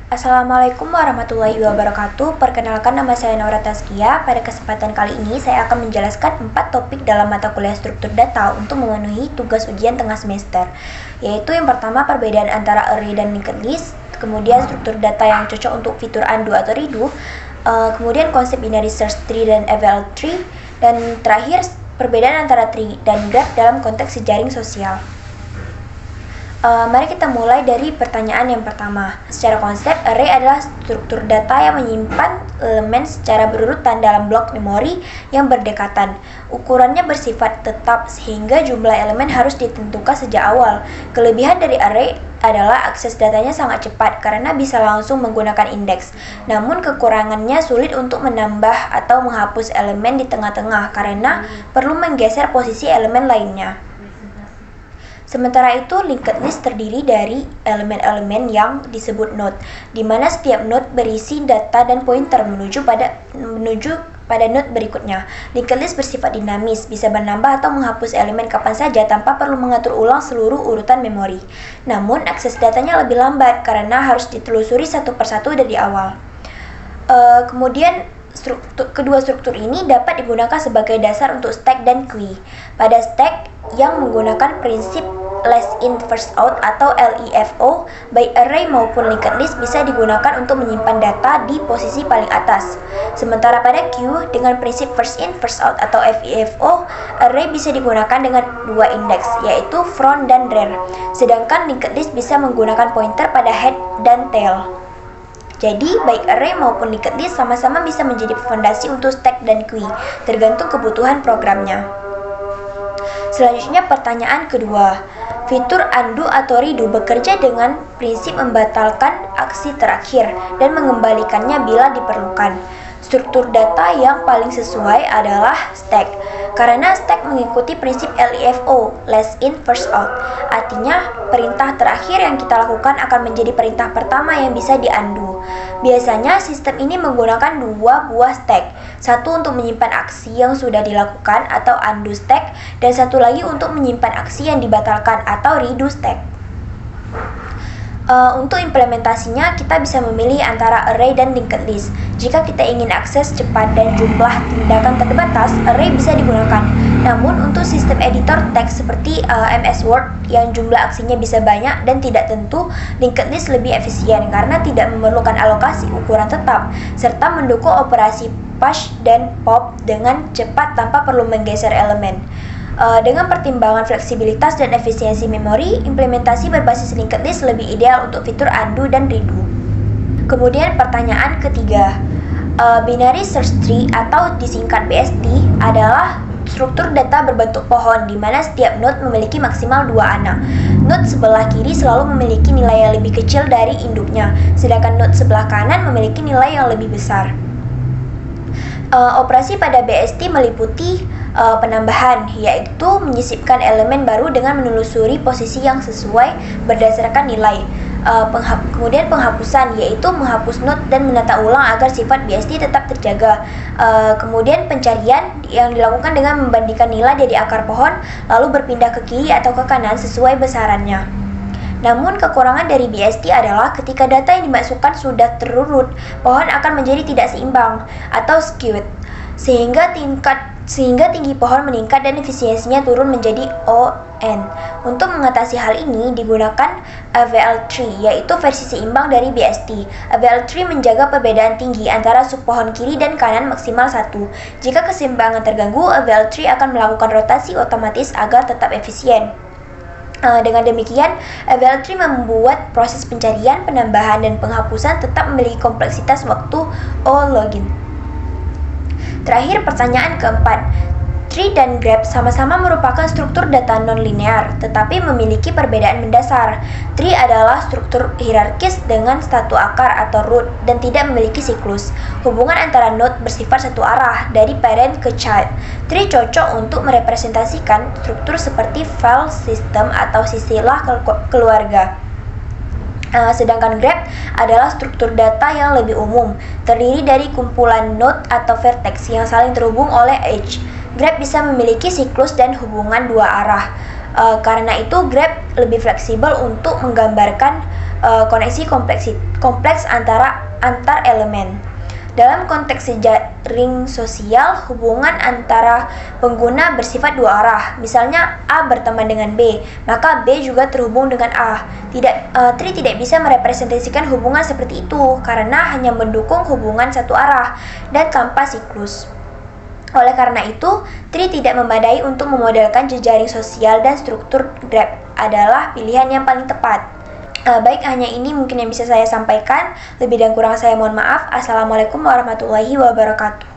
Assalamualaikum warahmatullahi wabarakatuh. Perkenalkan, nama saya Naura Tazkia. Pada kesempatan kali ini saya akan menjelaskan 4 topik dalam mata kuliah struktur data untuk memenuhi tugas ujian tengah semester. Yaitu yang pertama, perbedaan antara array dan linked list, kemudian struktur data yang cocok untuk fitur undo atau redo, kemudian konsep binary search tree dan eval tree, dan terakhir perbedaan antara tree dan graph dalam konteks jejaring sosial. Mari kita mulai dari pertanyaan yang pertama. Secara konsep, array adalah struktur data yang menyimpan elemen secara berurutan dalam blok memori yang berdekatan. Ukurannya bersifat tetap sehingga jumlah elemen harus ditentukan sejak awal. Kelebihan dari array adalah akses datanya sangat cepat karena bisa langsung menggunakan indeks. Namun kekurangannya sulit untuk menambah atau menghapus elemen di tengah-tengah karena perlu menggeser posisi elemen lainnya. Sementara itu, linked list terdiri dari elemen-elemen yang disebut node, di mana setiap node berisi data dan pointer menuju pada node berikutnya. Linked list bersifat dinamis, bisa menambah atau menghapus elemen kapan saja tanpa perlu mengatur ulang seluruh urutan memori. Namun, akses datanya lebih lambat karena harus ditelusuri satu persatu dari awal. Kemudian, kedua struktur ini dapat digunakan sebagai dasar untuk stack dan queue. Pada stack yang menggunakan prinsip last in first out atau LIFO, baik array maupun linked list bisa digunakan untuk menyimpan data di posisi paling atas. Sementara pada queue dengan prinsip first in first out atau FIFO, array bisa digunakan dengan dua indeks, yaitu front dan rear. Sedangkan linked list bisa menggunakan pointer pada head dan tail. Jadi, baik array maupun linked list sama-sama bisa menjadi fondasi untuk stack dan queue, tergantung kebutuhan programnya. Selanjutnya, pertanyaan kedua. Fitur undo atau redo bekerja dengan prinsip membatalkan aksi terakhir dan mengembalikannya bila diperlukan. Struktur data yang paling sesuai adalah stack, karena stack mengikuti prinsip LIFO, last in first out. Artinya, perintah terakhir yang kita lakukan akan menjadi perintah pertama yang bisa di-undo. Biasanya, sistem ini menggunakan dua buah stack, satu untuk menyimpan aksi yang sudah dilakukan atau undo stack, dan satu lagi untuk menyimpan aksi yang dibatalkan atau redo stack. Untuk implementasinya, kita bisa memilih antara array dan linked list. Jika kita ingin akses cepat dan jumlah tindakan terbatas, array bisa digunakan. Namun, untuk sistem editor teks seperti MS Word yang jumlah aksinya bisa banyak dan tidak tentu, linked list lebih efisien karena tidak memerlukan alokasi ukuran tetap, serta mendukung operasi push dan pop dengan cepat tanpa perlu menggeser elemen. Dengan pertimbangan fleksibilitas dan efisiensi memori, implementasi berbasis linked list lebih ideal untuk fitur undo dan redo. Kemudian pertanyaan ketiga, binary search tree atau disingkat BST adalah struktur data berbentuk pohon di mana setiap node memiliki maksimal 2 anak. Node sebelah kiri selalu memiliki nilai yang lebih kecil dari induknya, sedangkan node sebelah kanan memiliki nilai yang lebih besar. Operasi pada BST meliputi penambahan, yaitu menyisipkan elemen baru dengan menelusuri posisi yang sesuai berdasarkan nilai. Kemudian penghapusan, yaitu menghapus node dan menata ulang agar sifat BST tetap terjaga. Kemudian pencarian yang dilakukan dengan membandingkan nilai dari akar pohon, lalu berpindah ke kiri atau ke kanan sesuai besarannya. Namun kekurangan dari BST adalah ketika data yang dimasukkan sudah terurut, pohon akan menjadi tidak seimbang atau skewed, sehingga tinggi pohon meningkat dan efisiensinya turun menjadi ON. Untuk mengatasi hal ini digunakan AVL tree, yaitu versi seimbang dari BST. AVL tree menjaga perbedaan tinggi antara subpohon kiri dan kanan maksimal 1. Jika keseimbangan terganggu, AVL tree akan melakukan rotasi otomatis agar tetap efisien. Dengan demikian, AVL tree membuat proses pencarian, penambahan, dan penghapusan tetap memiliki kompleksitas waktu O-login. Terakhir, pertanyaan keempat. Tree dan graph sama-sama merupakan struktur data non-linear, tetapi memiliki perbedaan mendasar. Tree adalah struktur hierarkis dengan satu akar atau root dan tidak memiliki siklus. Hubungan antara node bersifat satu arah, dari parent ke child. Tree cocok untuk merepresentasikan struktur seperti file system atau silsilah keluarga. Sedangkan graph adalah struktur data yang lebih umum, terdiri dari kumpulan node atau vertex yang saling terhubung oleh edge. Graph bisa memiliki siklus dan hubungan dua arah. Karena itu, graph lebih fleksibel untuk menggambarkan koneksi kompleks antar elemen. Dalam konteks jejaring sosial, hubungan antara pengguna bersifat dua arah. Misalnya A berteman dengan B, maka B juga terhubung dengan A. Tree tidak bisa merepresentasikan hubungan seperti itu karena hanya mendukung hubungan satu arah dan tanpa siklus. Oleh karena itu, tree tidak memadai untuk memodelkan jejaring sosial dan struktur graph adalah pilihan yang paling tepat. Baik, hanya ini mungkin yang bisa saya sampaikan. Lebih dan kurang saya mohon maaf. Assalamualaikum warahmatullahi wabarakatuh.